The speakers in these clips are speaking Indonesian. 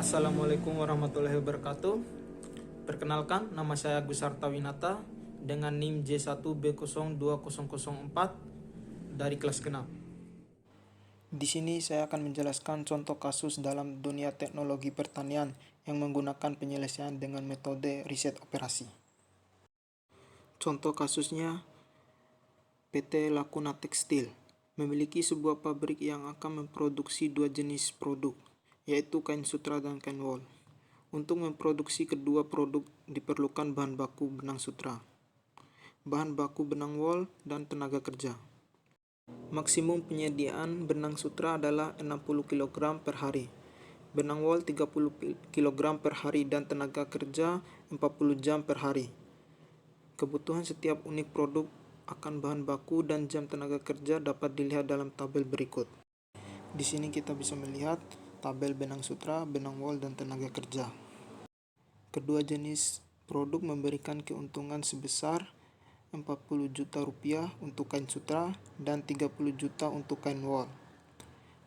Assalamualaikum warahmatullahi wabarakatuh. Perkenalkan, nama saya Agus Winata dengan NIM J1B02004 dari kelas genap. Di sini saya akan menjelaskan contoh kasus dalam dunia teknologi pertanian yang menggunakan penyelesaian dengan metode riset operasi. Contoh kasusnya, PT Lakuna Tekstil memiliki sebuah pabrik yang akan memproduksi dua jenis produk, yaitu kain sutra dan kain wol. Untuk memproduksi kedua produk diperlukan bahan baku benang sutra, bahan baku benang wol, dan tenaga kerja. Maksimum penyediaan benang sutra adalah 60 kg per hari, benang wol 30 kg per hari, dan tenaga kerja 40 jam per hari. Kebutuhan setiap unit produk akan bahan baku dan jam tenaga kerja dapat dilihat dalam tabel berikut. Di sini kita bisa melihat tabel benang sutra, benang wol, dan tenaga kerja. Kedua jenis produk memberikan keuntungan sebesar 40 juta rupiah untuk kain sutra dan 30 juta untuk kain wol.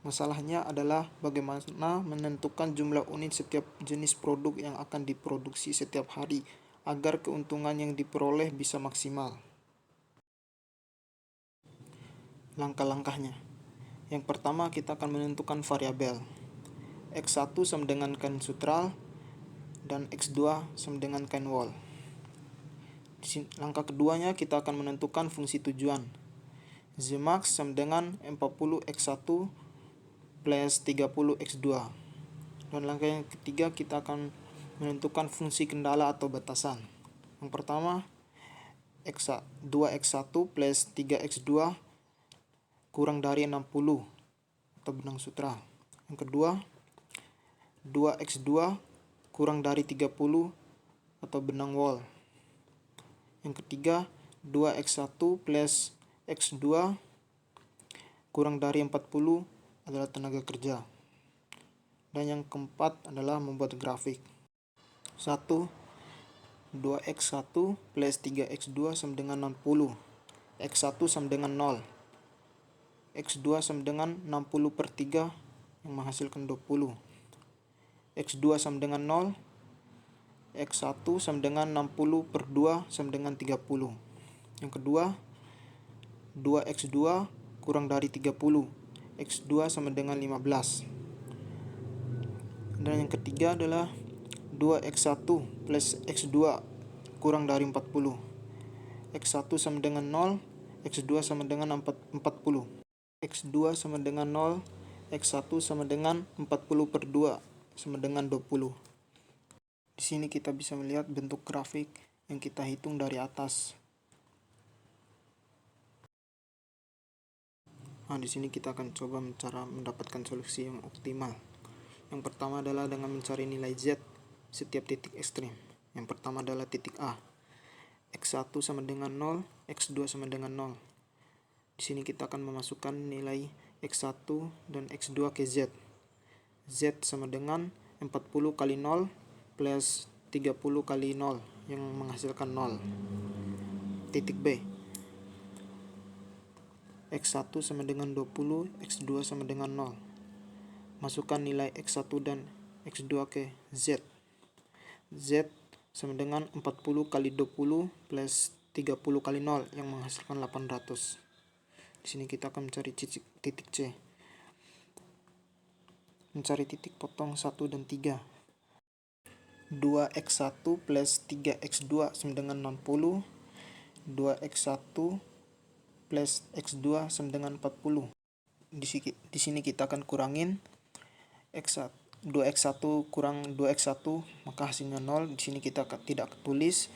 Masalahnya adalah bagaimana menentukan jumlah unit setiap jenis produk yang akan diproduksi setiap hari agar keuntungan yang diperoleh bisa maksimal. Langkah-langkahnya. Yang pertama, kita akan menentukan variabel. X1 sama dengan kain sutra dan X2 sama dengan kain wol. Langkah keduanya, kita akan menentukan fungsi tujuan. Zmax sama dengan 40 X1 plus 30 X2. Dan langkah yang ketiga, kita akan menentukan fungsi kendala atau batasan. Yang pertama, 2X1 plus 3X2 kurang dari 60 atau benang sutra. Yang kedua, 2X2 kurang dari 30 atau benang wol. Yang ketiga, 2X1 plus X2 kurang dari 40 adalah tenaga kerja. Dan yang keempat adalah membuat grafik. 1. 2X1 plus 3X2 sama dengan 60. X1 sama dengan 0. X2 sama dengan 60 per 3 yang menghasilkan 20. X2 sama dengan 0. X1 sama dengan 60 per 2 sama dengan 30. Yang kedua, 2X2 kurang dari 30. X2 sama dengan 15. Dan yang ketiga adalah 2X1 plus X2 kurang dari 40. X1 sama dengan 0. X2 sama dengan 40. X2 sama dengan 0. X1 sama dengan 40 per 2 sama dengan 20. Di sini kita bisa melihat bentuk grafik yang kita hitung dari atas. Di sini kita akan coba mendapatkan solusi yang optimal. Yang pertama adalah dengan mencari nilai Z setiap titik ekstrim. Yang pertama adalah titik A. X1 sama dengan 0, X2 sama dengan 0. Di sini kita akan memasukkan nilai X1 dan X2 ke Z. Z sama dengan 40 kali 0 plus 30 kali 0 yang menghasilkan 0. Titik B. X1 sama dengan 20, X2 sama dengan 0. Masukkan nilai X1 dan X2 ke Z. Z sama dengan 40 kali 20 plus 30 kali 0 yang menghasilkan 800. Di sini kita akan mencari titik C. Mencari titik potong 1 dan 3. 2X1 plus 3X2 sama dengan 60. 2X1 plus X2 sama dengan 40. Di sini kita akan kurangin X1. 2X1 kurang 2X1 maka hasilnya 0. Di sini kita tidak tulis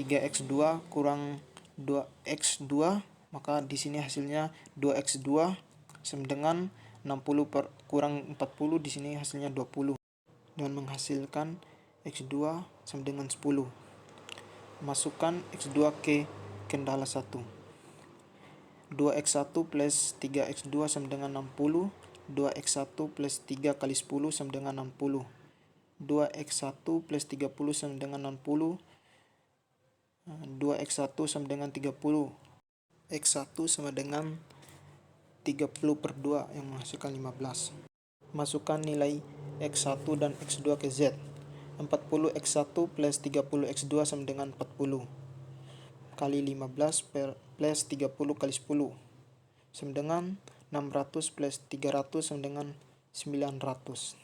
3X2 kurang 2X2 maka di sini hasilnya 2X2 sama dengan 60 kurang 40, di sini hasilnya 20 dan menghasilkan X2 sama dengan 10. Masukkan X2 ke kendala 1. 2X1 plus 3X2 sama dengan 60. 2X1 plus 3 kali 10 sama dengan 60. 2X1 plus 30 sama dengan 60. 2X1 sama dengan 30. X1 sama dengan 30 per 2 yang menghasilkan 15. Masukkan nilai X1 dan X2 ke Z. 40 X1 plus 30 X2 sama dengan 40 kali 15 plus 30 kali 10 sama dengan 600 plus 300 sama dengan 900.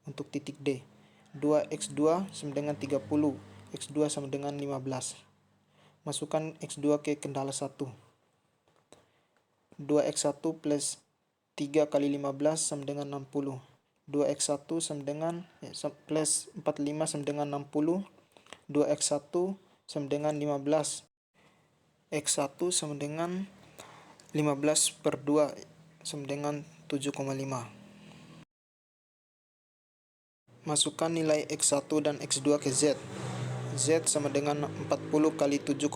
Untuk titik D, 2X2 sama dengan 30, X2 sama dengan 15. Masukkan X2 ke kendala 1. 2X1 plus 3 kali 15 sama dengan 60. 2X1 sama dengan plus 45 sama dengan 60. 2X1 sama dengan 15. X1 sama dengan 15 per 2 sama dengan 7,5. Masukkan nilai X1 dan X2 ke Z. Z sama dengan 40 kali 7,5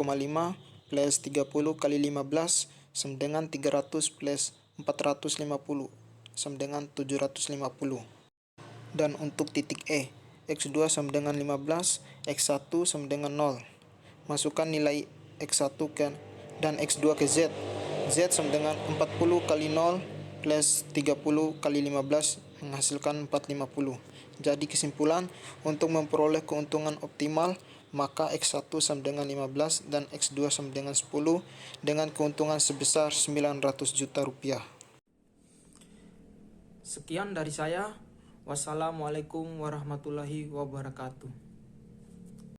plus 30 kali 15 sama dengan 300 plus 450 sama dengan 750. Dan untuk titik E, X2 sama dengan 15, X1 sama dengan 0. Masukkan nilai X1 dan X2 ke Z. Z sama dengan 40 kali 0 plus 30 kali 15 menghasilkan 450. Jadi kesimpulan, untuk memperoleh keuntungan optimal, maka X1 sama dengan 15 dan X2 sama dengan 10 dengan keuntungan sebesar 900 juta rupiah. Sekian dari saya. Wassalamualaikum warahmatullahi wabarakatuh.